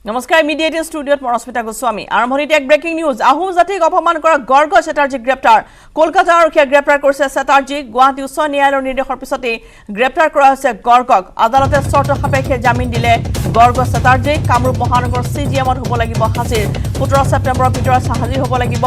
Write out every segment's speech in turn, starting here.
নমস্কাৰ মিডিয়া 18 ষ্টুডিঅ'ত মনস্মিতা গোস্বামী আৰম্ভণিতে এক ব্ৰেকিং নিউজ আহোম জাতিক অপমান কৰা গৰ্গ চেটাৰ্জী গ্ৰেপ্তাৰ কলকাতা আৰক্ষীয়ে গ্ৰেপ্তাৰ কৰিছে চেটাৰ্জী গুৱাহাটী উচ্চ ন্যায়ালয়ৰ নিৰ্দেশৰ পিছতে গ্ৰেপ্তাৰ কৰা হৈছে গৰ্গক আদালতে চৰ্ত সাপেক্ষে জামিন দিলে গৰ্গ চেটাৰ্জী কামৰূপ মহানগৰ সিজিএমত হ'ব লাগিব হাজিৰ 17 ছেপ্টেম্বৰৰ ভিতৰত হাজিৰ হ'ব লাগিব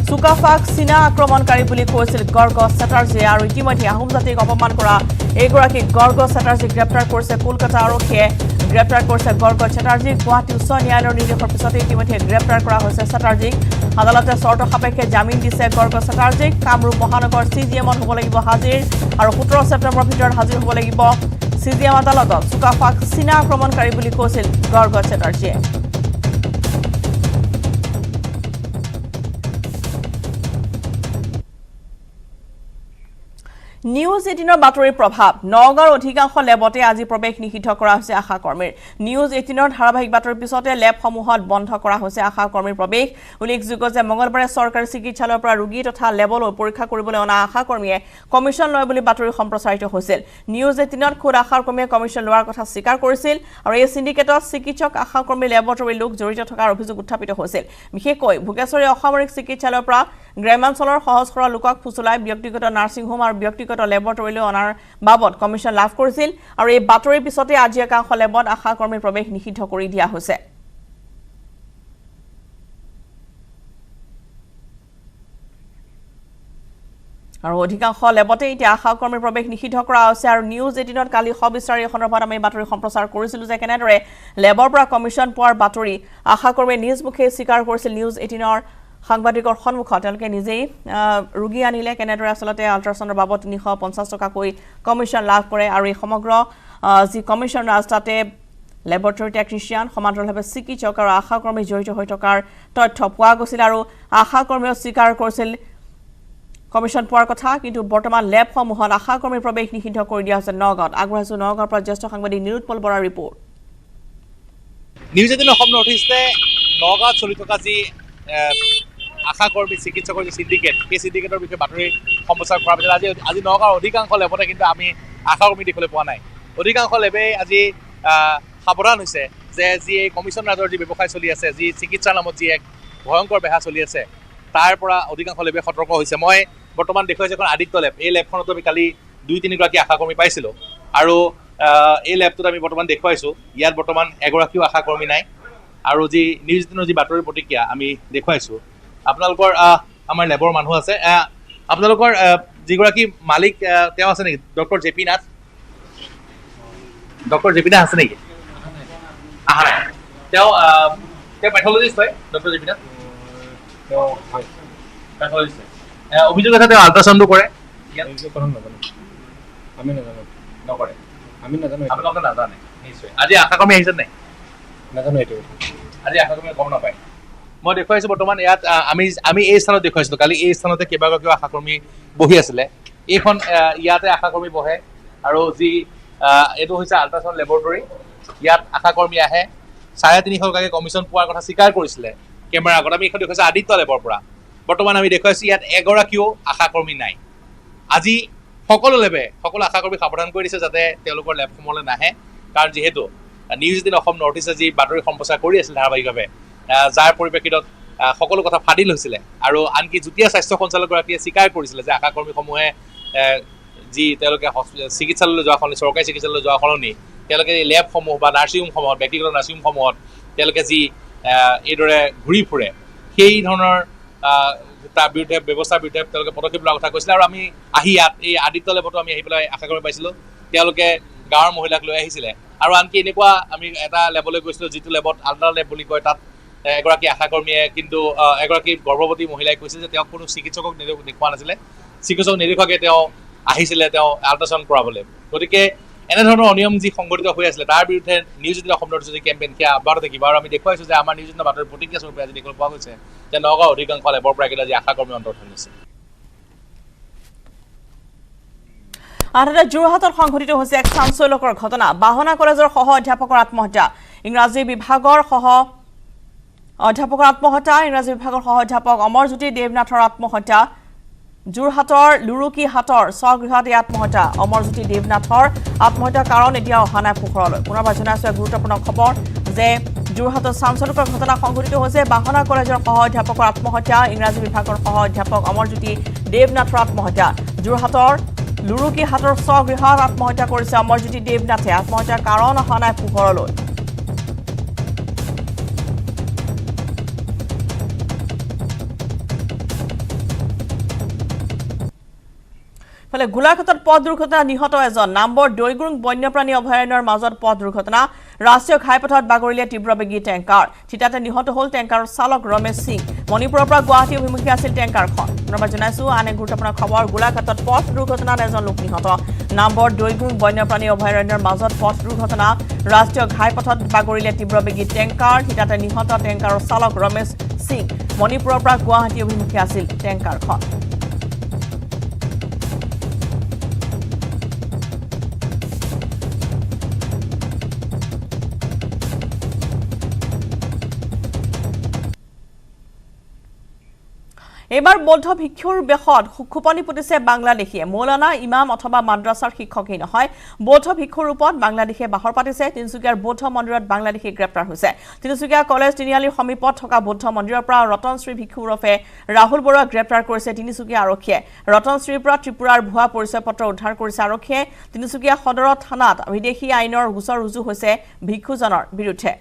সুকাফাক চীনা আক্ৰমণকাৰী বুলি কৈছিল গৰ্গ চেটাৰ্জী আৰু ইতিমধ্যে আহোম জাতিক অপমান কৰা এইগৰাকী গৰ্গ চেটাৰ্জী গ্ৰেপ্তাৰ কৰিছে কলকাতা আৰক্ষীয়ে গ্ৰেপ্তাৰ কৰিছে গৰ্গ চেটাৰ্জী গুৱাহাটী উচ্চ ন্যায়ালয়ৰ নিৰ্দেশৰ পিছতে ইতিমধ্যে গ্ৰেপ্তাৰ কৰা হৈছে চেটাৰ্জীক আদালতে চৰ্ত সাপেক্ষে জামিন দিছে গৰ্গ চেটাৰ্জীক কামৰূপ মহানগৰ সিজিএমত হ'ব লাগিব হাজিৰ আৰু 17 ছেপ্টেম্বৰৰ ভিতৰত হাজিৰ হ'ব লাগিব সিজিএম আদালতত সুকাফাক চীনা আক্ৰমণকাৰী বুলি কৈছিল গৰ্গ চেটাৰ্জীয়ে নিউজ 18 বাতৰিৰ প্ৰভাৱ নগাঁৱৰ অধিকাংশ লেবতে আজি প্ৰৱেশ নিষিদ্ধ কৰা হৈছে আশা কৰ্মীৰ নিউজ 18 ধাৰাবাহিক বাতৰিৰ পিছতে লেবসমূহত বন্ধ কৰা হৈছে আশা কৰ্মীৰ প্ৰৱেশ উল্লেখযোগ্য যে মঙলবাৰে চৰকাৰী চিকিৎসালয়ৰ পৰা ৰোগী তথা লেবলৈ পৰীক্ষা কৰিবলৈ অনা আশা কৰ্মীয়ে কমিছন লয় বুলি বাতৰি সম্প্ৰচাৰিত হৈছিল নিউজ 18ত খুদ আশা কৰ্মীয়ে কমিছন লোৱাৰ কথা স্বীকাৰ কৰিছিল আৰু এই সিন্ডিকেটত চিকিৎসক আশা কৰ্মী লেবৰেটৰী লোক জড়িত থকাৰ অভিযোগ উত্থাপিত হৈছিল বিশেষকৈ ভুগেশ্বৰী অসামৰিক চিকিৎসালয়ৰ পৰা গ্ৰামাঞ্চলৰ সহজ সৰল লোকক ফুচুলাই ব্যক্তিগত নাৰ্ছিং হোম আৰু ব্যক্তিগত লেবৰেটৰীলৈ অনাৰ বাবদ কমিছন লাভ কৰিছিল আৰু এই বাতৰিৰ পিছতে আজি একাংশ লেবত আশা কৰ্মীৰ প্ৰৱেশ নিষিদ্ধ কৰি দিয়া হৈছে আৰু অধিকাংশ লেবতে এতিয়া আশা কৰ্মীৰ প্ৰৱেশ নিষিদ্ধ কৰা হৈছে আৰু নিউজ 18ত কালি সবিস্তাৰি সন্দৰ্ভত আমি বাতৰি সম্প্ৰচাৰ কৰিছিলো যে কেনেদৰে লেবৰ পৰা কমিছন পোৱাৰ বাতৰি আশা কৰ্মীয়ে নিজ মুখে স্বীকাৰ কৰিছিল নিউজ 18ৰ সাংবাদিকৰ সন্মুখত তেওঁলোকে নিজেই ৰোগী আনিলে কেনেদৰে আসলতে আল্ট্ৰাছাউণ্ডৰ বাবদ 350 টকাকৈ কমিছন লাভ কৰে আৰু এই সমগ্ৰ যি কমিছন ৰাস্তাতে লেবৰেটৰী টেকনিচিয়ান সমান্তৰালভাৱে চিকিৎসক আৰু আশা কৰ্মী জড়িত হৈ থকাৰ তথ্য পোৱা গৈছিল আৰু আশা কৰ্মীয়ে স্বীকাৰ কৰিছিল কমিছন পোৱাৰ কথা কিন্তু বৰ্তমান লেবসমূহত আশা কৰ্মীৰ প্ৰৱেশ নিষিদ্ধ কৰি দিয়া হৈছে নগাঁৱত আগবঢ়াইছো নগাঁৱৰ পৰা জ্যেষ্ঠ সাংবাদিক নিৰুৎপল বৰাৰ ৰিপৰ্ট নিউজ 18 অসম নৰ্থ ইষ্টে নগাঁৱত চলি থকা যি আশা কৰ্মী চিকিৎসকৰ যি সিন্ডিকেট সেই সিন্ডিকেটৰ বিষয়ে বাতৰি সম্প্ৰচাৰ কৰাৰ পিছত আজি নগাঁৱৰ অধিকাংশ লেবতে কিন্তু আমি আশা কৰ্মী দেখিবলৈ পোৱা নাই অধিকাংশ লেবে আজি সাৱধান হৈছে যে যি এই কমিছন ৰাজৰ যি ব্যৱসায় চলি আছে যি চিকিৎসাৰ নামত যি এক ভয়ংকৰ বেহা চলি আছে তাৰ পৰা অধিকাংশ লেবে সতৰ্ক হৈছে মই বৰ্তমান দেখুৱাইছো এখন আদিত্য লেব এই লেবখনতো আমি কালি 2-3 গৰাকী আশা কৰ্মী পাইছিলোঁ আৰু এই লেবটোত আমি বৰ্তমান দেখুৱাইছোঁ ইয়াত বৰ্তমান এগৰাকীও আশা কৰ্মী নাই আৰু যি নিউজ 18ৰ যি বাতৰি প্ৰতিক্ৰিয়া আমি দেখুৱাইছোঁ আপোনালোকৰ আমাৰ লেবৰ মানুহ আছে আপোনালোকৰ যিগৰাকী মালিক তেওঁ আছে নেকি ডক্টৰ জে পি নাথ আছে নেকি আহা নাই তেওঁ পেথলজিষ্ট হয় doctor J P Nath pathologist অভিযোগ আছে তেওঁ আল্ট্ৰাছাউণ্ডো কৰে আমি নাজানো নকৰে আপোনালোকে নাজানে নিশ্চয় আজি আশা কৰ্মী আহিছে নাই নাজানো এইটো আজি আশা কৰ্মী গম নাপায় মই দেখুৱাইছোঁ বৰ্তমান ইয়াত আমি এই স্থানত দেখুৱাইছিলোঁ কালি এই স্থানতে কেইবাগৰাকীও আশা কৰ্মী বহি আছিলে এইখন ইয়াতে আশা কৰ্মী বহে আৰু যি এইটো হৈছে আল্ট্ৰাছাউণ্ড লেবৰেটৰী ইয়াত আশা কৰ্মী আহে 350 টকাকৈ কমিছন পোৱাৰ কথা স্বীকাৰ কৰিছিলে কেমেৰাৰ আগত আমি এইখন দেখুৱাইছোঁ আদিত্য লেবৰ পৰা বৰ্তমান আমি দেখুৱাইছোঁ ইয়াত এগৰাকীও আশা কৰ্মী নাই আজি সকলো আশা কৰ্মী সাৱধান কৰি দিছে যাতে তেওঁলোকৰ লেবসমূহলৈ নাহে কাৰণ যিহেতু নিউজ 18 অসম নৰ্থ ইষ্টে যি বাতৰি সম্প্ৰচাৰ কৰি আছিল ধাৰাবাহিকভাৱে যাৰ পৰিপ্ৰেক্ষিতত সকলো কথা ফাদিল হৈছিলে আৰু আনকি যুটীয়া স্বাস্থ্য সঞ্চালকগৰাকীয়ে স্বীকাৰ কৰিছিলে যে আশা কৰ্মীসমূহে যি তেওঁলোকে চিকিৎসালয়লৈ যোৱা সলনি চৰকাৰী চিকিৎসালয়লৈ যোৱা সলনি তেওঁলোকে লেবসমূহ বা নাৰ্ছিং হোমসমূহত ব্যক্তিগত নাৰ্ছিং হোমসমূহত তেওঁলোকে যি এইদৰে ঘূৰি ফুৰে সেই ধৰণৰ তাৰ বিৰুদ্ধে ব্যৱস্থাৰ বিৰুদ্ধে তেওঁলোকে পদক্ষেপ লোৱাৰ কথা কৈছিলে আৰু আমি আহি ইয়াত এই আদিত্য লেবতো আমি আহি পেলাই আশা কৰ্মী পাইছিলোঁ তেওঁলোকে গাঁৱৰ মহিলাক লৈ আহিছিলে আৰু আনকি এনেকুৱা আমি এটা লেবলৈ গৈছিলোঁ যিটো লেবত আল্ট্ৰা লেব বুলি কয় তাত এগৰাকী আশা কৰ্মীয়ে কিন্তু এগৰাকী গৰ্ভৱতী মহিলাই কৈছিল যে তেওঁক কোনো চিকিৎসকক দেখুওৱা নাছিলে চিকিৎসক নেদেখুৱাকৈ তেওঁ আহিছিলে তেওঁ আল্ট্ৰাছাউণ্ড কৰাবলৈ গতিকে এনেধৰণৰ অনিয়ম যি সংঘটিত হৈ আছিলে তাৰ বিৰুদ্ধে নিউজ 18 অসম নৰ্থ ইষ্ট যি কেম্পেইন সেয়া অব্যাহত থাকিব আৰু আমি দেখুৱাইছোঁ যে আমাৰ নিউজ 18 বাতৰি প্ৰতিক্ৰিয়া স্বৰূপে আজি দেখিবলৈ পোৱা গৈছে যে নগাঁৱৰ অধিকাংশ লেবৰ পৰা আজি আশা কৰ্মী অন্তৰ্ধান হৈছে আনহাতে যোৰহাটত সংঘটিত হৈছে এক চাঞ্চল্যকৰ ঘটনা বাহনা কলেজৰ সহ অধ্যাপকৰ আত্মহত্যা ইংৰাজী বিভাগৰ সহ অধ্যাপক অমৰজ্যোতি দেৱনাথৰ আত্মহত্যা যোৰহাটৰ লুৰুকিহাটৰ স্বগৃহত আত্মহত্যা অমৰজ্যোতি দেৱনাথৰ আত্মহত্যাৰ কাৰণ এতিয়া অহা নাই পোহৰলৈ পুনৰবাৰ জনাইছো গুৰুত্বপূৰ্ণ খবৰ যে যোৰহাটত চাঞ্চল্যকৰ ঘটনা সংঘটিত হৈছে বাহনা কলেজৰ সহ অধ্যাপকৰ আত্মহত্যা ইংৰাজী বিভাগৰ সহ অধ্যাপক অমৰজ্যোতি দেৱনাথৰ আত্মহত্যা যোৰহাটৰ লুৰুকিহাটৰ স্বগৃহত আত্মহত্যা কৰিছে অমৰজ্যোতি দেৱনাথে আত্মহত্যাৰ কাৰণ অহা নাই পোহৰলৈ ফলে গোলাঘাটত পথ দুৰ্ঘটনা নিহত এজন নম্বৰ দৈগুৰুং বন্যপ্ৰাণী অভয়াৰণ্যৰ মাজত পথ দুৰ্ঘটনা ৰাষ্ট্ৰীয় ঘাইপথত বাগৰিলে তীব্ৰবেগী টেংকাৰ থিতাতে নিহত হ'ল টেংকাৰৰ চালক ৰমেশ সিং মণিপুৰৰ পৰা গুৱাহাটী অভিমুখী আছিল টেংকাৰখন ধন্যবাদ জনাইছো আন এক গুৰুত্বপূৰ্ণ খবৰ গোলাঘাটত পথ দুৰ্ঘটনাত এজন লোক নিহত নম্বৰ দৈগুৰুং বন্যপ্ৰাণী অভয়াৰণ্যৰ মাজত পথ দুৰ্ঘটনা ৰাষ্ট্ৰীয় ঘাইপথত বাগৰিলে তীব্ৰবেগী টেংকাৰ থিতাতে নিহত টেংকাৰৰ চালক ৰমেশ সিং মণিপুৰৰ পৰা গুৱাহাটী অভিমুখী আছিল টেংকাৰখন এবাৰ বৌদ্ধ ভিক্ষুৰ বেশত খুখুপনি পুতিছে বাংলাদেশীয়ে মৌলানা ইমাম অথবা মাদ্ৰাছাৰ শিক্ষকেই নহয় বৌদ্ধ ভিক্ষুৰ ৰূপত বাংলাদেশে বাহৰ পাতিছে তিনিচুকীয়াৰ বৌদ্ধ মন্দিৰত বাংলাদেশী গ্ৰেপ্তাৰ হৈছে তিনিচুকীয়া কলেজ তিনিআলিৰ সমীপত থকা বৌদ্ধ মন্দিৰৰ পৰা ৰতনশ্ৰী ভিক্ষু ওৰফে ৰাহুল বৰুৱা গ্ৰেপ্তাৰ কৰিছে তিনিচুকীয়া আৰক্ষীয়ে ৰতনশ্ৰীৰ পৰা ত্ৰিপুৰাৰ ভুৱা পৰিচয় পত্ৰ উদ্ধাৰ কৰিছে আৰক্ষীয়ে তিনিচুকীয়া সদৰ থানাত বিদেশী আইনৰ গোচৰ ৰুজু হৈছে ভিক্ষুজনৰ বিৰুদ্ধে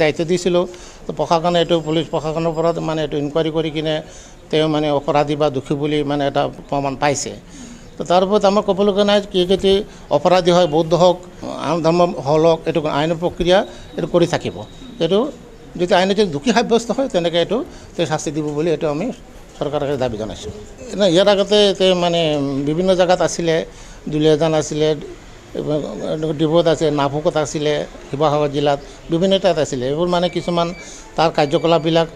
দায়িত্ব দিছিলোঁ তো প্ৰশাসনে এইটো পুলিচ প্ৰশাসনৰ পৰা মানে এইটো ইনকুৱাৰী কৰি কিনে তেওঁ মানে অপৰাধী বা দোষী বুলি মানে এটা প্ৰমাণ পাইছে তো তাৰ ওপৰত আমাৰ ক'বলগা নাই কি যদি অপৰাধী হয় বৌদ্ধ হওক আন ধৰ্ম হওক এইটো আইনৰ প্ৰক্ৰিয়া এইটো কৰি থাকিব এইটো যদি আইনে যদি দোষী সাব্যস্ত হয় তেনেকৈ এইটো তেওঁ শাস্তি দিব বুলি এইটো আমি চৰকাৰক দাবী জনাইছোঁ ইয়াৰ আগতে তেওঁ মানে বিভিন্ন জেগাত আছিলে দুলীয়াজান আছিলে ডিব্ৰুগড়ত আছে নাভুকত আছিলে শিৱসাগৰ জিলাত বিভিন্ন ঠাইত আছিলে এইবোৰ মানে কিছুমান তাৰ কাৰ্যকলাপবিলাক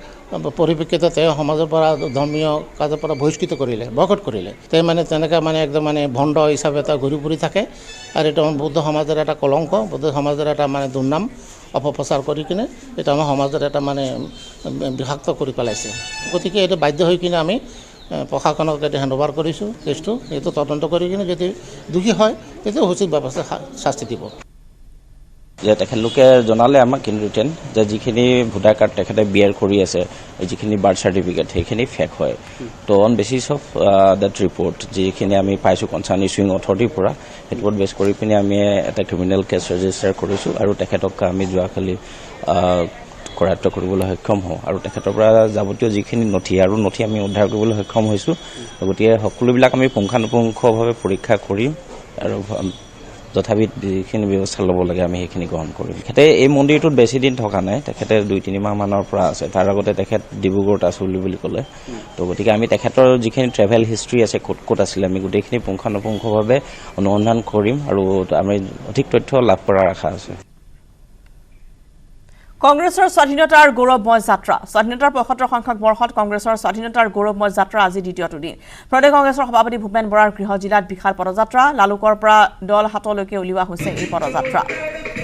পৰিপ্ৰেক্ষিতত তেওঁ সমাজৰ পৰা ধৰ্মীয় কাজৰ পৰা বহিষ্কৃত কৰিলে বয়কট কৰিলে তেওঁ মানে তেনেকৈ মানে একদম মানে ভণ্ড হিচাপে এটা ঘূৰি ফুৰি থাকে আৰু এইটো আমাৰ বৌদ্ধ সমাজৰ এটা কলংক বৌদ্ধ সমাজৰ এটা মানে দুৰ্নাম অপপ্ৰচাৰ কৰি কিনে এইটো আমাৰ সমাজৰ এটা মানে বিষাক্ত কৰি পেলাইছে গতিকে এইটো বাধ্য হৈ কিনে আমি প্ৰশাসনক এটা হেণ্ডঅভাৰ কৰিছোঁ কেছটো এইটো তদন্ত কৰি কিনে যদি দোষী হয় তেতিয়া উচিত ব্যৱস্থা শাস্তি দিব যে তেখেতলোকে জনালে আমাক ইন ৰিটেন যে যিখিনি ভোটাৰ কাৰ্ড তেখেতে বিয়াৰ কৰি আছে যিখিনি বাৰ্থ চাৰ্টিফিকেট সেইখিনি ফেক হয় তো on basis of date report যিখিনি আমি পাইছোঁ কনচাৰ্ণ ইছুইং অথৰিটিৰ পৰা সেইটোত বেছ কৰি পিনে আমি এটা ক্ৰিমিনেল কেছ ৰেজিষ্টাৰ কৰিছোঁ আৰু তেখেতক আমি যোৱাকালি কৰায়ত্ব কৰিবলৈ সক্ষম হওঁ আৰু তেখেতৰ পৰা যাৱতীয় যিখিনি নথি আৰু নথি আমি উদ্ধাৰ কৰিবলৈ সক্ষম হৈছোঁ গতিকে সকলোবিলাক আমি পুংখানুপুংখভাৱে পৰীক্ষা কৰিম আৰু যথাবিধ যিখিনি ব্যৱস্থা ল'ব লাগে আমি সেইখিনি গ্ৰহণ কৰিম তেখেতে এই মন্দিৰটোত বেছি দিন থকা নাই তেখেতে 2-3 মাহমানৰ পৰা আছে তাৰ আগতে তেখেত ডিব্ৰুগড়ত আছোঁ বুলি ক'লে তো গতিকে আমি তেখেতৰ যিখিনি ট্ৰেভেল হিষ্ট্ৰী আছে ক'ত ক'ত আছিলে আমি গোটেইখিনি পুংখানুপুংখভাৱে অনুসন্ধান কৰিম আৰু আমি অধিক তথ্য লাভ কৰাৰ আশা আছে কংগ্ৰেছৰ স্বাধীনতাৰ গৌৰৱময় যাত্ৰা স্বাধীনতাৰ ৭৫ সংখ্যক বৰ্ষত কংগ্ৰেছৰ স্বাধীনতাৰ গৌৰৱময় যাত্ৰা আজি দ্বিতীয়টো দিন প্ৰদেশ কংগ্ৰেছৰ সভাপতি ভূপেন বৰাৰ গৃহ জিলাত বিশাল পদযাত্ৰা লালুকৰ পৰা দলহাটলৈকে উলিওৱা হৈছে এই পদযাত্ৰা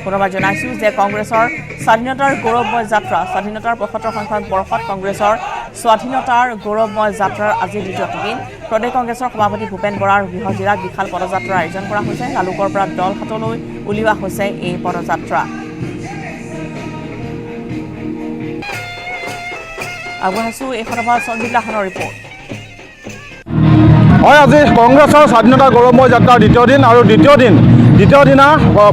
পুনৰবাৰ জনাইছো যে কংগ্ৰেছৰ স্বাধীনতাৰ গৌৰৱময় যাত্ৰা স্বাধীনতাৰ ৭৫ সংখ্যক বৰ্ষত কংগ্ৰেছৰ স্বাধীনতাৰ গৌৰৱময় যাত্ৰাৰ আজি দ্বিতীয়টো দিন প্ৰদেশ কংগ্ৰেছৰ সভাপতি ভূপেন বৰাৰ গৃহ জিলাত বিশাল পদযাত্ৰাৰ আয়োজন কৰা হৈছে লালুকৰ পৰা দলহাটলৈ উলিওৱা হৈছে এই পদযাত্ৰা আগবঢ়াইছোঁ এই সন্দৰ্ভত সঞ্জীৱ লাহনৰ ৰিপৰ্ট হয় আজি কংগ্ৰেছৰ স্বাধীনতা গৌৰৱময় যাত্ৰাৰ দ্বিতীয় দিন আৰু দ্বিতীয় দিনা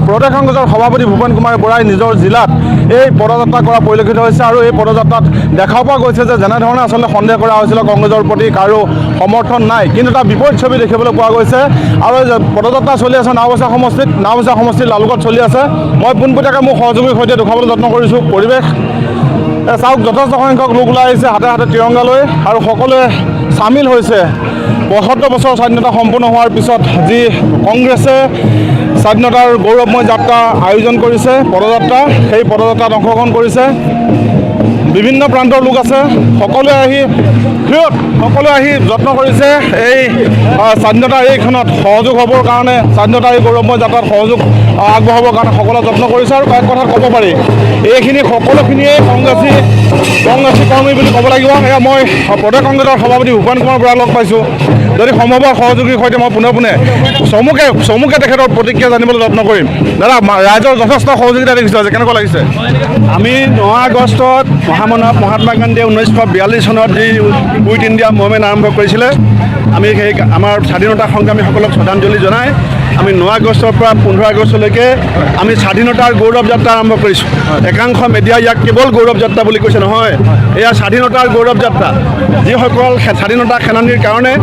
প্ৰদেশ কংগ্ৰেছৰ সভাপতি ভূপেন কুমাৰ বৰাই নিজৰ জিলাত এই পদযাত্ৰা কৰা পৰিলক্ষিত হৈছে আৰু এই পদযাত্ৰাত দেখা পোৱা গৈছে যে যেনেধৰণে আচলতে সন্দেহ কৰা হৈছিল কংগ্ৰেছৰ প্ৰতি কাৰো সমৰ্থন নাই কিন্তু এটা বিপৰীত ছবি দেখিবলৈ পোৱা গৈছে আৰু পদযাত্ৰা চলি আছে নাওবৈচা সমষ্টিত লালুকত চলি আছে মই পোনপটীয়াকৈ মোৰ সহযোগীৰ সৈতে দেখুৱাবলৈ যত্ন কৰিছোঁ পৰিৱেশ চাওক যথেষ্ট সংখ্যক লোক ওলাই আহিছে হাতে হাতে তিৰংগা লৈ আৰু সকলোৱে চামিল হৈছে ৭৫ বছৰ স্বাধীনতা সম্পূৰ্ণ হোৱাৰ পিছত যি কংগ্ৰেছে স্বাধীনতাৰ গৌৰৱময় যাত্ৰা আয়োজন কৰিছে পদযাত্ৰা সেই পদযাত্ৰাত অংশগ্ৰহণ কৰিছে বিভিন্ন প্ৰান্তৰ লোক আছে, সকলোৱে আহি যত্ন কৰিছে এই স্বাধীনতা এইখনত সহযোগ হ'বৰ কাৰণে, স্বাধীনতা এই গৌৰৱময় যাত্ৰাত সহযোগ আগবঢ়াবৰ কাৰণে সকলোৱে যত্ন কৰিছে। আৰু কয়েক কথাত ক'ব পাৰি এইখিনি সকলোখিনিয়ে কংগ্ৰেছী কৰ্মী বুলি ক'ব লাগিব। এয়া মই প্ৰদেশ কংগ্ৰেছৰ সভাপতি ভূপেন কুমাৰ বৰাই লগ পাইছোঁ। যদি সম্ভৱ হয় সহযোগীৰ সৈতে মই পোনে চমুকে তেখেতৰ প্ৰতিক্ৰিয়া জানিবলৈ যত্ন কৰিম। দাদা, ৰাইজৰ যথেষ্ট সহযোগিতা দেখিছোঁ আজি, কেনেকুৱা লাগিছে? আমি 9 আগষ্টত মহাত্মা গান্ধীয়ে 1942 চনত যি কুইট ইণ্ডিয়া মুভমেণ্ট আৰম্ভ কৰিছিলে, আমি সেই আমাৰ স্বাধীনতা সংগ্ৰামীসকলক শ্ৰদ্ধাঞ্জলি জনাই আমি 9 আগষ্টৰ পৰা 15 আগষ্টলৈকে আমি স্বাধীনতাৰ গৌৰৱ যাত্ৰা আৰম্ভ কৰিছোঁ। একাংশ মিডিয়া ইয়াক কেৱল গৌৰৱ যাত্ৰা বুলি কৈছে, নহয়, এয়া স্বাধীনতাৰ গৌৰৱ যাত্ৰা। যিসকল স্বাধীনতা সেনানীৰ কাৰণে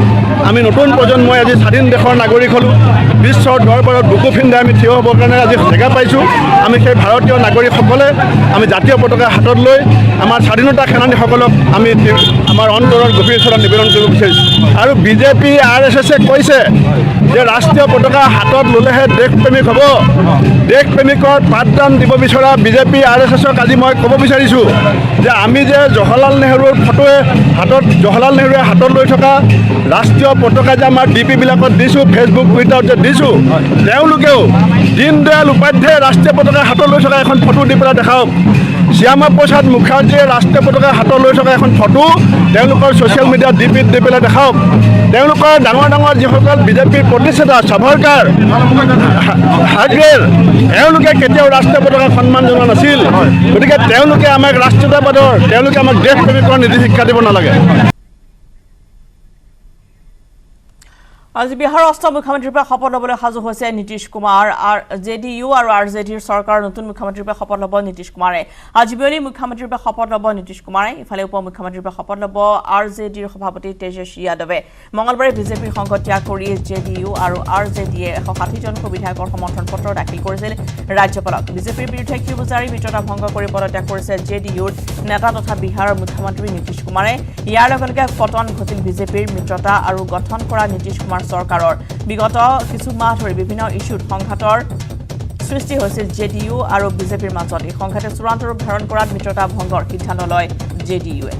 আমি নতুন প্ৰজন্মই আজি স্বাধীন দেশৰ নাগৰিক হ'লোঁ, বিশ্বৰ দৰবাৰত বুকু ফিন্দাই আমি থিয় হ'বৰ কাৰণে আজি জেগা পাইছোঁ। আমি সেই ভাৰতীয় নাগৰিকসকলে আমি জাতীয় পতাকা হাতত লৈ আমাৰ স্বাধীনতা সেনানীসকলক আমি আমাৰ অন্তৰৰ গভীৰ শ্ৰদ্ধা নিবেদন কৰিব বিচাৰিছোঁ। আৰু বিজেপি RSSে কৈছে যে ৰাষ্ট্ৰীয় পতাকা হাতত ল'লেহে দেশপ্ৰেমিক হ'ব। দেশপ্ৰেমিকৰ পাঠদান দিব বিচৰা বিজেপি RSSক আজি মই ক'ব বিচাৰিছোঁ যে আমি যে জৱাহৰলাল নেহৰুৰ ফটোৱে হাতত লৈ থকা ৰাষ্ট্ৰীয় পতাকা যে আমাৰ DP-বিলাকত দিছোঁ, ফেচবুক টুইটাৰত যে দিছোঁ, তেওঁলোকেও দীনদয়াল উপাধ্যায়ে ৰাষ্ট্ৰীয় পতাকা হাতত লৈ থকা এখন ফটো দি পেলাই দেখাওক। শ্যামা প্ৰসাদ মুখাৰ্জীয়ে ৰাষ্ট্ৰীয় পতাকা হাতত লৈ থকা এখন ফটো তেওঁলোকৰ ছ'চিয়েল মিডিয়াত DP-ত দি পেলাই দেখাওক। তেওঁলোকৰ ডাঙৰ যিসকল বিজেপিৰ প্ৰতিষ্ঠাতা সাভাৰকাৰ, হাগৰেৰ, তেওঁলোকে কেতিয়াও ৰাষ্ট্ৰীয় পতাকাক সন্মান জনোৱা নাছিল। গতিকে তেওঁলোকে আমাক ৰাষ্ট্ৰীয়তাবাদৰ, তেওঁলোকে আমাক দেশপ্ৰেমিকৰ নীতি শিক্ষা দিব নালাগে। আজি বিহাৰৰ অষ্টম মুখ্যমন্ত্ৰীৰ পৰা শপত ল'বলৈ সাজু হৈছে নীতিশ কুমাৰ। JDU আৰু RJDৰ চৰকাৰৰ নতুন মুখ্যমন্ত্ৰীৰ পৰা শপত ল'ব নীতিশ কুমাৰে। আজি বিয়লি মুখ্যমন্ত্ৰীৰ পৰা শপত ল'ব নীতিশ কুমাৰে। ইফালে উপ মুখ্যমন্ত্ৰীৰ পৰা শপত ল'ব RJDৰ সভাপতি তেজস্বী যাদৱে। মঙলবাৰে বিজেপিৰ সংগ ত্যাগ কৰি JDU আৰু RJDয়ে 160জনকৈ বিধায়কৰ সমৰ্থন পত্ৰ দাখিল কৰিছিল ৰাজ্যপালক। বিজেপিৰ বিৰুদ্ধে ক্ষোভজাৰি মিত্ৰতা ভংগ কৰি পদত্যাগ কৰিছে JDUৰ নেতা তথা বিহাৰৰ মুখ্যমন্ত্ৰী নীতিশ কুমাৰে। ইয়াৰ লগে পতন ঘটিল বিজেপিৰ মিত্ৰতা আৰু গঠন কৰা নীতিশ কুমাৰ চৰকাৰৰ। বিগত কিছু মাহ ধৰি বিভিন্ন ইস্যুত সংঘাতৰ সৃষ্টি হৈছিল JDU আৰু বিজেপিৰ মাজত। এই সংঘাতে চূড়ান্ত ৰূপ ধাৰণ কৰাত মিত্ৰতা ভংগৰ সিদ্ধান্ত লয় JDUৱে।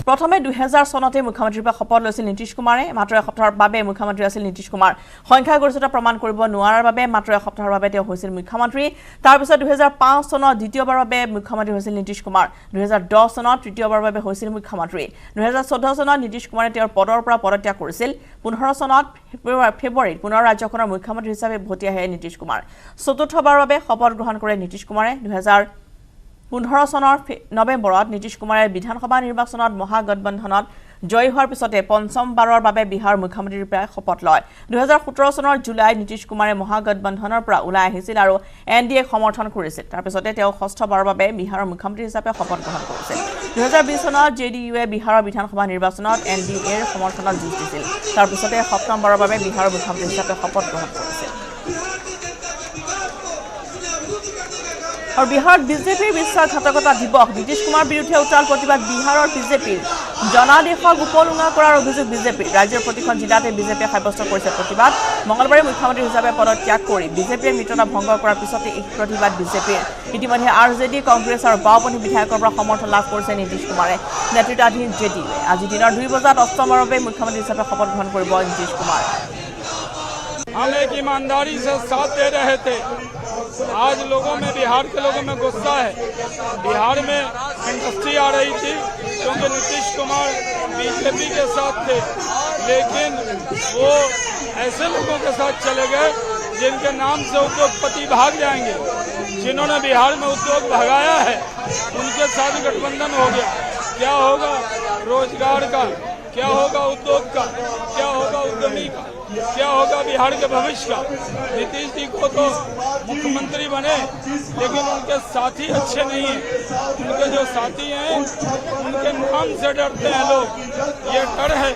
প্ৰথমে 2000 চনতে মুখ্যমন্ত্ৰীৰ পৰা শপত লৈছিল নীতিশ কুমাৰে। মাত্ৰ এসপ্তাহৰ বাবে মুখ্যমন্ত্ৰী আছিল নীতিশ কুমাৰ। সংখ্যাগৰিষ্ঠতা প্ৰমাণ কৰিব নোৱাৰাৰ বাবে মাত্ৰ এসপ্তাহৰ বাবে তেওঁ হৈছিল মুখ্যমন্ত্ৰী। তাৰপিছত 2005 চনত দ্বিতীয়বাৰৰ বাবে মুখ্যমন্ত্ৰী হৈছিল নীতিশ কুমাৰ। 2010 চনত তৃতীয়বাৰৰ বাবে হৈছিল মুখ্যমন্ত্ৰী। 2014 চনত নীতিশ কুমাৰে তেওঁৰ পদৰ পৰা পদত্যাগ কৰিছিল। 15 চনত ফেব্ৰুৱাৰীত পুনৰ ৰাজ্যখনৰ মুখ্যমন্ত্ৰী হিচাপে ভতি আহে নীতিশ কুমাৰ। চতুৰ্থবাৰৰ বাবে শপত গ্ৰহণ কৰে নীতিশ কুমাৰে। 2015 চনৰ নৱেম্বৰত নীতিশ কুমাৰে বিধানসভা নিৰ্বাচনত মহাগঠবন্ধনত জয়ী হোৱাৰ পিছতে পঞ্চমবাৰৰ বাবে বিহাৰ মুখ্যমন্ত্ৰীৰ পৰা শপত লয়। 2017 চনৰ জুলাইত নীতিশ কুমাৰে মহাগঠবন্ধনৰ পৰা ওলাই আহিছিল আৰু NDAক সমৰ্থন কৰিছিল। তাৰপিছতে তেওঁ ষষ্ঠবাৰৰ বাবে বিহাৰৰ মুখ্যমন্ত্ৰী হিচাপে শপত গ্ৰহণ কৰিছিল। 2020 চনত JDUৱে বিহাৰৰ বিধানসভা নিৰ্বাচনত NDAৰ সমৰ্থনত যুঁজ দিছিল। তাৰপিছতে সপ্তমবাৰৰ বাবে বিহাৰৰ মুখ্যমন্ত্ৰী হিচাপে শপত গ্ৰহণ কৰিছিল। আৰু বিহাৰত বিজেপিৰ বিশ্বাসঘাতকতা দিৱস। নীতিশ কুমাৰ বিৰুদ্ধে উত্তাল প্ৰতিবাদ বিহাৰৰ বিজেপিৰ। জনাদেশক উপলুঙা কৰাৰ অভিযোগ বিজেপিৰ। ৰাজ্যৰ প্ৰতিখন জিলাতে বিজেপিয়ে সাব্যস্ত কৰিছে প্ৰতিবাদ। মঙলবাৰে মুখ্যমন্ত্ৰী হিচাপে পদত্যাগ কৰি বিজেপিয়ে মিত্ৰতা ভংগ কৰাৰ পিছতে এই প্ৰতিবাদ বিজেপিৰ। ইতিমধ্যে RJD, কংগ্ৰেছ আৰু বাওঁপন্থী বিধায়কৰ পৰা সমৰ্থন লাভ কৰিছে নীতিশ কুমাৰে নেতৃত্বাধীন JDUৱে। আজি দিনৰ 2 বজাত অষ্টমবাৰৰ বাবে মুখ্যমন্ত্ৰী হিচাপে শপত গ্ৰহণ কৰিব নীতিশ কুমাৰ। हम एक ईमानदारी से साथ दे रहे थे। आज लोगों में, बिहार के लोगों में गुस्सा है। बिहार में इंडस्ट्री आ रही थी क्योंकि नीतीश कुमार बीजेपी के साथ थे, लेकिन वो ऐसे लोगों के साथ चले गए जिनके नाम से उद्योगपति भाग जाएंगे। जिन्होंने बिहार में उद्योग भगाया है उनके साथ गठबंधन हो गया। क्या होगा रोजगार का, क्या होगा उद्योग का, क्या होगा उद्यमी का, क्या होगा बिहार के भविष्य का। नीतीश जी को तो मुख्यमंत्री बने, लेकिन उनके साथी अच्छे नहीं हैं। उनके जो साथी हैं उनके नाम से डरते हैं लोग। ये डर है।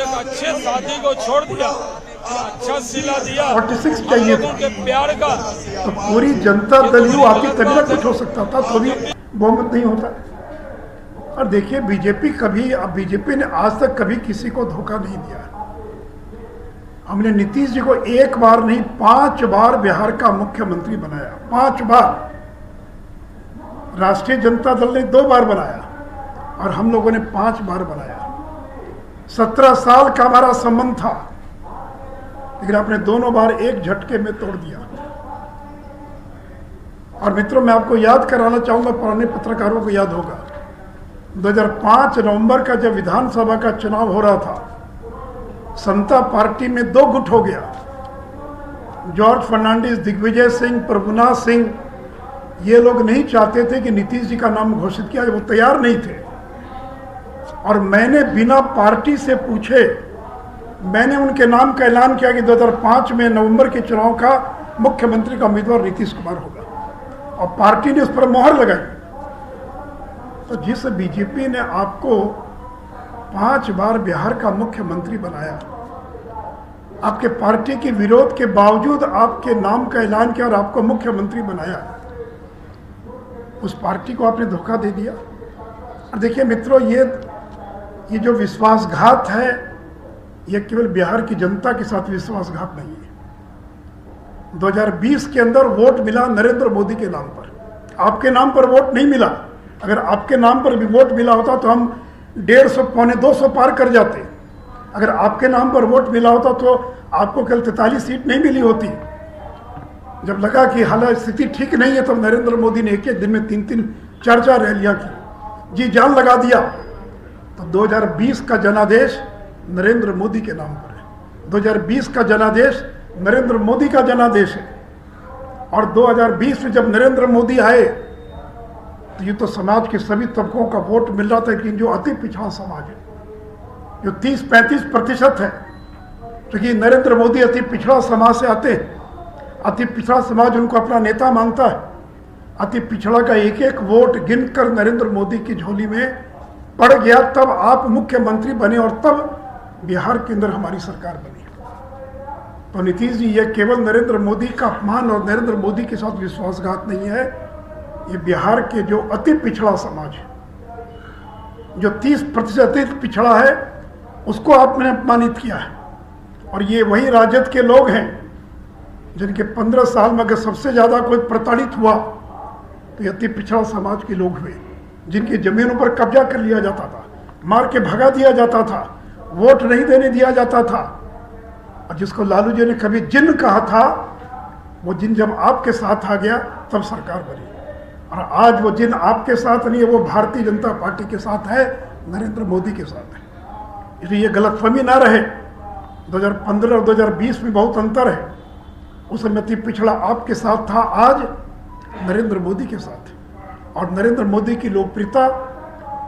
एक अच्छे साथी को छोड़ दिया, अच्छा सिला दिया, 46 चाहिए लोगों के प्यार का। तो पूरी जनता दल यू आती तभी ना कुछ हो सकता था, तो भी बहुमत नहीं होता। और देखिए बीजेपी ने आज तक कभी किसी को धोखा नहीं दिया। हमने नीतीश जी को एक बार नहीं 5 बार बिहार का मुख्यमंत्री बनाया, 5 बार। राष्ट्रीय जनता दल ने 2 बार बनाया और हम लोगों ने 5 बार बनाया। 17 साल का हमारा संबंध था, लेकिन आपने दोनों बार एक झटके में तोड़ दिया। और मित्रों, मैं आपको याद कराना चाहूंगा, पुराने पत्रकारों को याद होगा, 2005 नवंबर का जब विधानसभा का चुनाव हो रहा था, समता पार्टी में 2 गुट हो गया। जॉर्ज फर्नांडिस, दिग्विजय सिंह, प्रभुनाथ सिंह, ये लोग नहीं चाहते थे कि नीतीश जी का नाम घोषित किया, वो तैयार नहीं थे। और मैंने बिना पार्टी से पूछे मैंने उनके नाम का ऐलान किया कि 2005 में नवंबर के चुनाव का मुख्यमंत्री का उम्मीदवार नीतीश कुमार होगा, और पार्टी ने उस पर मोहर लगाई। तो जिस बीजेपी ने आपको 5 बार बिहार का मुख्यमंत्री बनाया, आपके पार्टी के विरोध के बावजूद आपके नाम का ऐलान किया और आपको मुख्यमंत्री बनाया, उस पार्टी को आपने धोखा दे दिया। और देखिए मित्रों, ये जो विश्वासघात है, ये केवल बिहार की जनता के साथ विश्वासघात नहीं है। 2020 के अंदर वोट मिला नरेंद्र मोदी के नाम पर, आपके नाम पर वोट नहीं मिला। अगर आपके नाम पर भी वोट मिला होता तो हम 150 पौने 200 पार कर जाते। अगर आपके नाम पर वोट मिला होता तो आपको केवल 43 सीट नहीं मिली होती। जब लगा कि हालांकि स्थिति ठीक नहीं है, तब नरेंद्र मोदी ने एक दिन में 3-3, 4-4 रैलियां की, जी जान लगा दिया। तो 2020 का जनादेश नरेंद्र मोदी के नाम पर है। 2020 का जनादेश नरेंद्र मोदी का जनादेश है। और 2020 में जब नरेंद्र मोदी आए तो ये तो समाज के सभी तबकों का वोट मिल रहा था, लेकिन जो अति पिछड़ा समाज है, जो 30-35% है, क्योंकि नरेंद्र मोदी अति पिछड़ा समाज से आते हैं, अति पिछड़ा समाज उनको अपना नेता मानता है। अति पिछड़ा का एक एक वोट गिनकर नरेंद्र मोदी की झोली में पड़ गया, तब आप मुख्यमंत्री बने और तब बिहार के अंदर हमारी सरकार बनी। तो नीतीश जी, ये केवल नरेंद्र मोदी का अपमान और नरेंद्र मोदी के साथ विश्वासघात नहीं है, ये बिहार के जो अति पिछड़ा समाज है, जो 30% अति पिछड़ा है, उसको आपने अपमानित किया है। और ये वही राजद के लोग हैं जिनके 15 साल में अगर सबसे ज़्यादा कोई प्रताड़ित हुआ तो ये अति पिछड़ा समाज के लोग हुए, जिनकी ज़मीनों पर कब्जा कर लिया जाता था, मार के भगा दिया जाता था, वोट नहीं देने दिया जाता था। और जिसको लालू जी ने कभी जिन कहा था, वो जिन जब आपके साथ आ गया तब सरकार बनी। और आज वो जिन आपके साथ नहीं है, वो भारतीय जनता पार्टी के साथ है, नरेंद्र मोदी के साथ है। इसलिए ये गलतफहमी ना रहे, 2015 और 2020 में बहुत अंतर है। उस समय अति पिछड़ा आपके साथ था, आज नरेंद्र मोदी के साथ है। और नरेंद्र मोदी की लोकप्रियता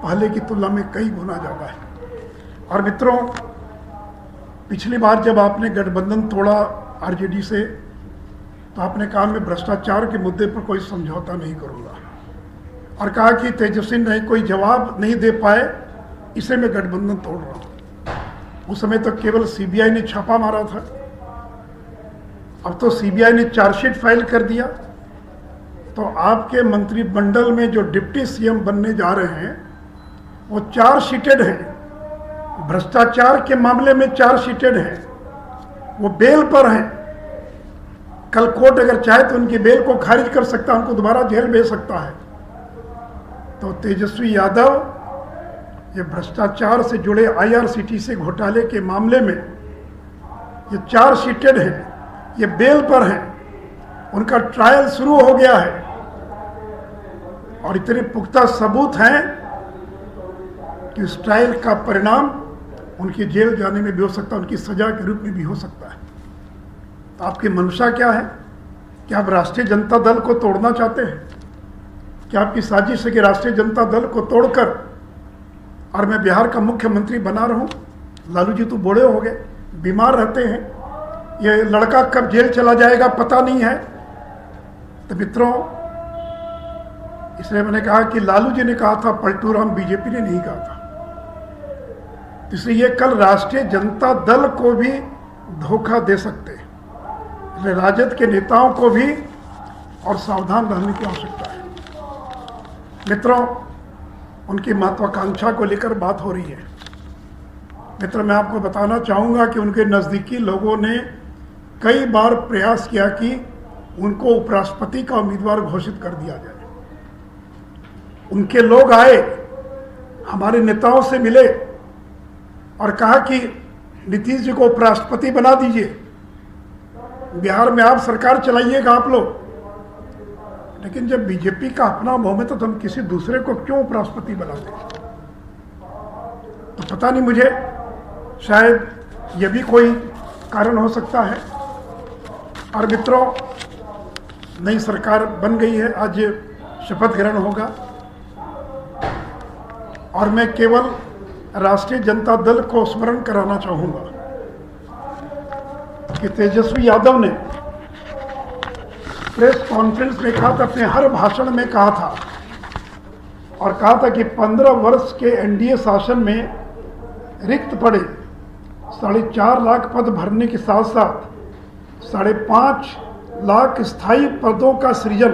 पहले की तुलना में कई गुना ज़्यादा है। और मित्रों, पिछली बार जब आपने गठबंधन तोड़ा आरजेडी से, तो आपने कहा मैं भ्रष्टाचार के मुद्दे पर कोई समझौता नहीं करूँगा, और कहा कि तेजस्वी नहीं कोई जवाब नहीं दे पाए, इसे मैं गठबंधन तोड़ रहा हूँ। उस समय तो केवल सीबीआई ने छापा मारा था, अब तो सीबीआई ने चार्जशीट फाइल कर दिया। तो आपके मंत्रिमंडल में जो डिप्टी सीएम बनने जा रहे हैं, वो चार्जशीटेड हैं, भ्रष्टाचार के मामले में चार्जशीटेड हैं, वो बेल पर हैं। कल कोर्ट अगर चाहे तो उनकी बेल को खारिज कर सकता है, उनको दोबारा जेल भेज सकता है। तो तेजस्वी यादव ये भ्रष्टाचार से जुड़े IRCTC घोटाले के मामले में ये चार्जशीटेड हैं, ये बेल पर हैं, उनका ट्रायल शुरू हो गया है। और इतने पुख्ता सबूत हैं कि इस ट्रायल का परिणाम उनकी जेल जाने में भी हो सकता है, उनकी सजा के रूप में भी हो सकता है। तो आपकी मंशा क्या है? क्या आप राष्ट्रीय जनता दल को तोड़ना चाहते हैं? क्या आपकी साजिश है कि राष्ट्रीय जनता दल को तोड़कर और मैं बिहार का मुख्यमंत्री बना रहूं? लालू जी तो बूढ़े हो गए, बीमार रहते हैं, ये लड़का कब जेल चला जाएगा पता नहीं है। तो मित्रों, इसलिए मैंने कहा कि लालू जी ने कहा था पलटू राम, बीजेपी ने नहीं कहा था। इसलिए ये कल राष्ट्रीय जनता दल को भी धोखा दे सकते हैं, इसलिए राजद के नेताओं को भी और सावधान रहने की आवश्यकता है। मित्रों, उनकी महत्वाकांक्षा को लेकर बात हो रही है। मित्र, मैं आपको बताना चाहूँगा कि उनके नज़दीकी लोगों ने कई बार प्रयास किया कि उनको उपराष्ट्रपति का उम्मीदवार घोषित कर दिया जाए। उनके लोग आए, हमारे नेताओं से मिले और कहा कि नीतीश जी को उपराष्ट्रपति बना दीजिए, बिहार में आप सरकार चलाइएगा आप लोग। लेकिन जब बीजेपी का अपना बहुमत है तो हम किसी दूसरे को क्यों उपराष्ट्रपति बनाते हैं? तो पता नहीं, मुझे शायद यह भी कोई कारण हो सकता है। और मित्रों, नई सरकार बन गई है, आज शपथ ग्रहण होगा और मैं केवल राष्ट्रीय जनता दल को स्मरण कराना चाहूँगा कि तेजस्वी यादव ने प्रेस कॉन्फ्रेंस में कहा था, अपने हर भाषण में कहा था और कहा था कि 15 वर्ष के एनडीए शासन में रिक्त पड़े 4.5 लाख पद भरने के साथ साथ 5.5 लाख स्थायी पदों का सृजन,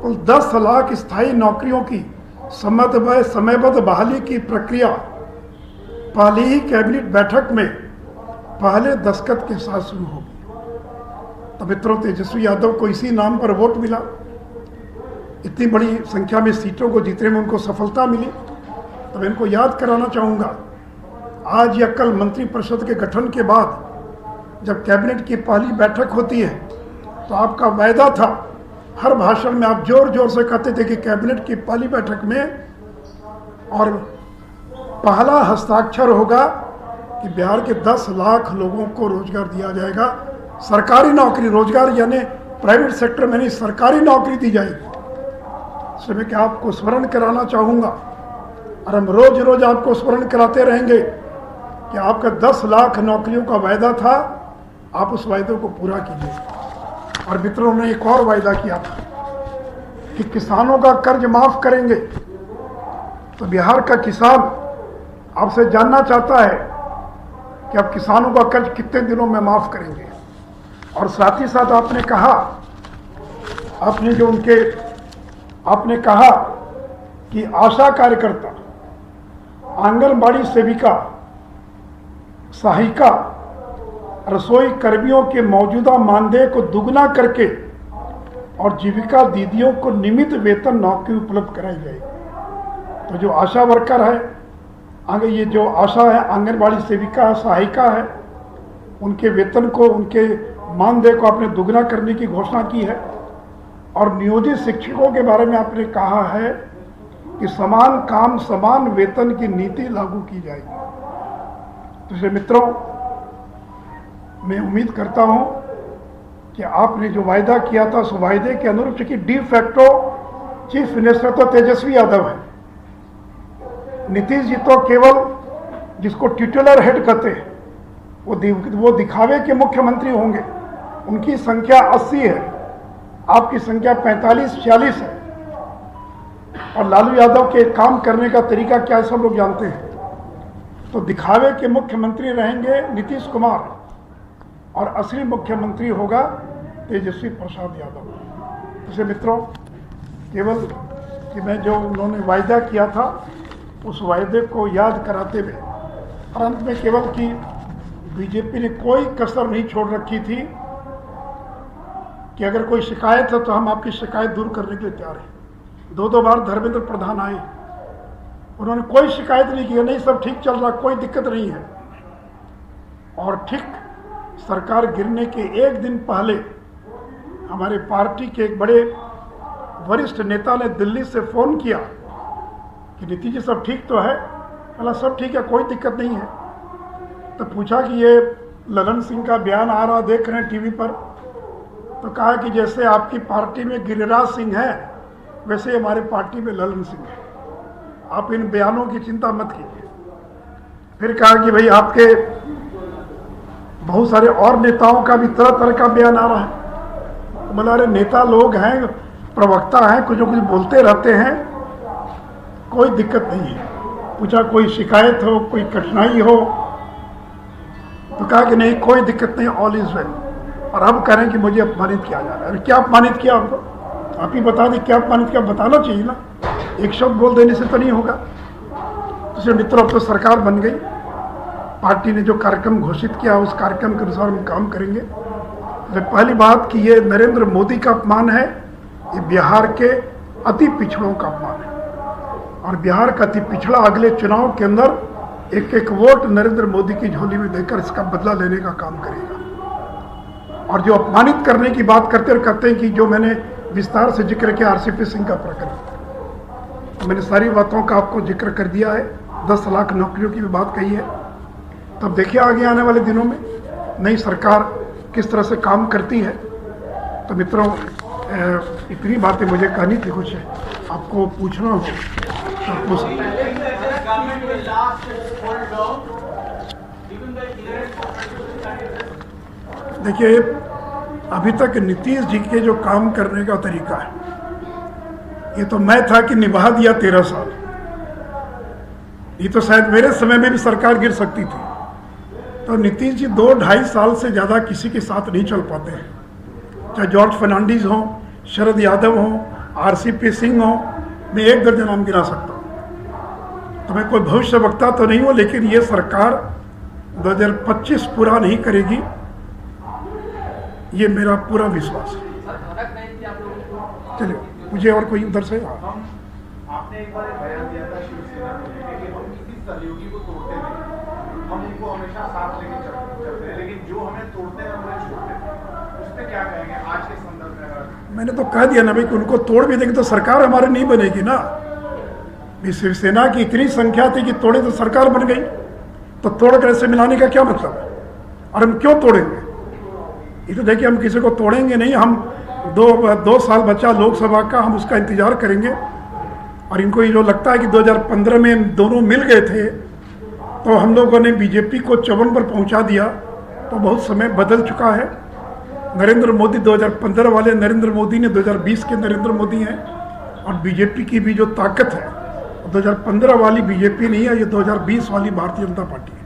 कुल 10 लाख स्थायी नौकरियों की समयबद्ध बहाली की प्रक्रिया पहली ही कैबिनेट बैठक में पहले दस्तखत के साथ शुरू होगी। तो मित्रों, तेजस्वी यादव को इसी नाम पर वोट मिला, इतनी बड़ी संख्या में सीटों को जीतने में उनको सफलता मिली। तो मैं इनको याद कराना चाहूँगा, आज या कल मंत्रिपरिषद के गठन के बाद जब कैबिनेट की पहली बैठक होती है तो आपका वायदा था, हर भाषण में आप जोर जोर से कहते थे कि कैबिनेट की पहली बैठक में और पहला हस्ताक्षर होगा कि बिहार के 10 लाख लोगों को रोजगार दिया जाएगा। सरकारी नौकरी, रोजगार यानी प्राइवेट सेक्टर में नहीं, सरकारी नौकरी दी जाएगी। इसलिए मैं क्या आपको स्मरण कराना चाहूँगा और हम रोज रोज आपको स्मरण कराते रहेंगे कि आपका 10 लाख नौकरियों का वायदा था, आप उस वायदे को पूरा कीजिए। और मित्रों ने एक और वायदा किया था कि किसानों का कर्ज माफ करेंगे। तो बिहार का किसान आपसे जानना चाहता है कि आप किसानों का कर्ज कितने दिनों में माफ करेंगे। और साथ ही साथ आपने कहा, आपने कहा कि आशा कार्यकर्ता, आंगनबाड़ी सेविका, सहायिका, रसोई कर्मियों के मौजूदा मानदेय को दुगना करके और जीविका दीदियों को नियमित वेतन नौकरी उपलब्ध कराई जाएगी। तो जो आशा वर्कर है, आगे ये जो आशा है, आंगनबाड़ी सेविका, सहायिका है, उनके वेतन को, उनके मानदेय को आपने दुगना करने की घोषणा की है। और नियोजित शिक्षकों के बारे में आपने कहा है कि समान काम समान वेतन की नीति लागू की जाएगी। तो इसलिए मित्रों, मैं उम्मीद करता हूं कि आपने जो वायदा किया था उस वायदे के अनुरूप, चूंकि डी फैक्टो चीफ मिनिस्टर तो तेजस्वी यादव है, नीतीश जी तो केवल जिसको टिटुलर हेड कहते हैं वो दिखावे के मुख्यमंत्री होंगे। उनकी संख्या 80 है, आपकी संख्या 45-46 है। और लालू यादव के काम करने का तरीका क्या है सब लोग जानते हैं। तो दिखावे के मुख्यमंत्री रहेंगे नीतीश कुमार और असली मुख्यमंत्री होगा तेजस्वी प्रसाद यादव। इसलिए मित्रों, केवल कि मैं जो उन्होंने वायदा किया था उस वायदे को याद कराते हुए और अंत में केवल कि बीजेपी ने कोई कसर नहीं छोड़ रखी थी कि अगर कोई शिकायत है तो हम आपकी शिकायत दूर करने के लिए तैयार हैं। 2 बार धर्मेंद्र प्रधान आए, उन्होंने कोई शिकायत नहीं की, नहीं सब ठीक चल रहा, कोई दिक्कत नहीं है। और ठीक सरकार गिरने के एक दिन पहले हमारे पार्टी के एक बड़े वरिष्ठ नेता ने दिल्ली से फ़ोन किया कि नीतीश जी सब ठीक तो है? बोला सब ठीक है, कोई दिक्कत नहीं है। तो पूछा कि ये ललन सिंह का बयान आ रहा देख रहे हैं टीवी पर, तो कहा कि जैसे आपकी पार्टी में गिरिराज सिंह है वैसे हमारे पार्टी में ललन सिंह है, आप इन बयानों की चिंता मत कीजिए। फिर कहा कि भाई आपके बहुत सारे और नेताओं का भी तरह तरह का बयान आ रहा है। तो बोला अरे नेता लोग हैं, प्रवक्ता हैं, कुछ न कुछ बोलते रहते हैं, कोई दिक्कत नहीं है। पूछा कोई शिकायत हो, कोई कठिनाई हो? तो कहा कि नहीं कोई दिक्कत नहीं, ऑल इज वेल। और अब कह रहे हैं कि मुझे अपमानित किया जा रहा है। अरे क्या अपमानित किया आपको? आप ही बता दें क्या अपमानित किया, बताना चाहिए ना, एक शब्द बोल देने से तो नहीं होगा। तो मित्रों, अब तो सरकार बन गई पार्टी ने जो कार्यक्रम घोषित किया उस कार्यक्रम के अनुसार हम काम करेंगे। तो पहली बात कि ये नरेंद्र मोदी का अपमान है, ये बिहार के अति पिछड़ों का अपमान है और बिहार का अति पिछड़ा अगले चुनाव के अंदर एक एक वोट नरेंद्र मोदी की झोली में देकर इसका बदला लेने का काम करेगा। और जो अपमानित करने की बात करते और कहते हैं कि जो मैंने विस्तार से जिक्र किया आरसीपी सिंह का प्रकरण, तो मैंने सारी बातों का आपको जिक्र कर दिया है। 10 लाख नौकरियों की भी बात कही है। तब देखिए आगे आने वाले दिनों में नई सरकार किस तरह से काम करती है। तो मित्रों, इतनी बातें मुझे कहनी थी, कुछ आपको पूछना हो तो पूछ सकते हैं। देखिए, अभी तक नीतीश जी के जो काम करने का तरीका है, ये तो मैं था कि निभा दिया 13 साल। ये तो शायद मेरे समय में भी सरकार गिर सकती थी। तो नीतीश जी 2-2.5 साल से ज़्यादा किसी के साथ नहीं चल पाते हैं, चाहे जॉर्ज फर्नांडीज हो, शरद यादव हो, आरसीपी सिंह हो, मैं 1 दर्जन नाम गिना सकता हूँ। तो मैं कोई भविष्यवक्ता तो नहीं हूँ, लेकिन ये सरकार 2025 पूरा नहीं करेगी, ये मेरा पूरा विश्वास है। चलिए, मुझे और कोई उधर से आपने एक बार बयान दिया था शिवसेना में कि हम किसी सहयोगी को तोड़ते नहीं, हम उनको हमेशा साथ लेके चलते हैं, लेकिन जो हमें तोड़ते हैं उन्हें छोड़ते हैं। उस पर क्या कहेंगे आज के संदर्भ में? मैंने तो कह दिया ना भाई कि उनको तोड़ भी देंगे तो सरकार हमारी नहीं बनेगी ना। शिवसेना की इतनी संख्या थी कि तोड़े तो सरकार बन गई, तो तोड़ कर ऐसे मिलाने का क्या मतलब है? और हम क्यों तोड़ेंगे? ये तो देखिए, हम किसी को तोड़ेंगे नहीं। हम 2 साल बचा लोकसभा का, हम उसका इंतजार करेंगे। और इनको ये जो लगता है कि 2015 में दोनों मिल गए थे तो हम लोगों ने बीजेपी को 54 पर पहुंचा दिया, तो बहुत समय बदल चुका है। नरेंद्र मोदी 2015 वाले नरेंद्र मोदी ने 2020 के नरेंद्र मोदी हैं, और बीजेपी की भी जो ताकत है 2015 वाली बीजेपी नहीं है, ये 2020 वाली भारतीय जनता पार्टी है।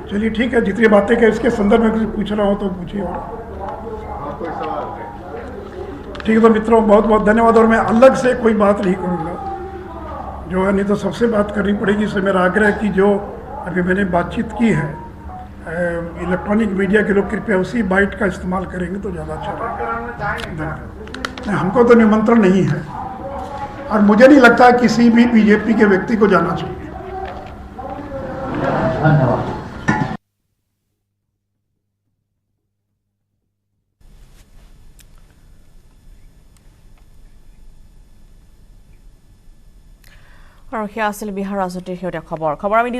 चलिए ठीक है, जितनी बातें करें इसके संदर्भ में कुछ पूछ रहा हो तो पूछिए। और ठीक है, तो मित्रों बहुत बहुत धन्यवाद। और मैं अलग से कोई बात नहीं करूँगा जो है, नहीं तो सबसे बात करनी पड़ेगी। इससे मेरा आग्रह है कि जो अभी मैंने बातचीत की है, इलेक्ट्रॉनिक मीडिया के लोग कृपया उसी बाइट का इस्तेमाल करेंगे तो ज़्यादा अच्छा रहेगा। हमको तो निमंत्रण नहीं है और मुझे नहीं लगता किसी भी बीजेपी के व्यक्ति को जाना चाहिए। धन्यवाद। আৰু সেয়া আছিল বিহাৰ ৰাজনীতিৰ শেহতীয়া খবৰ আমি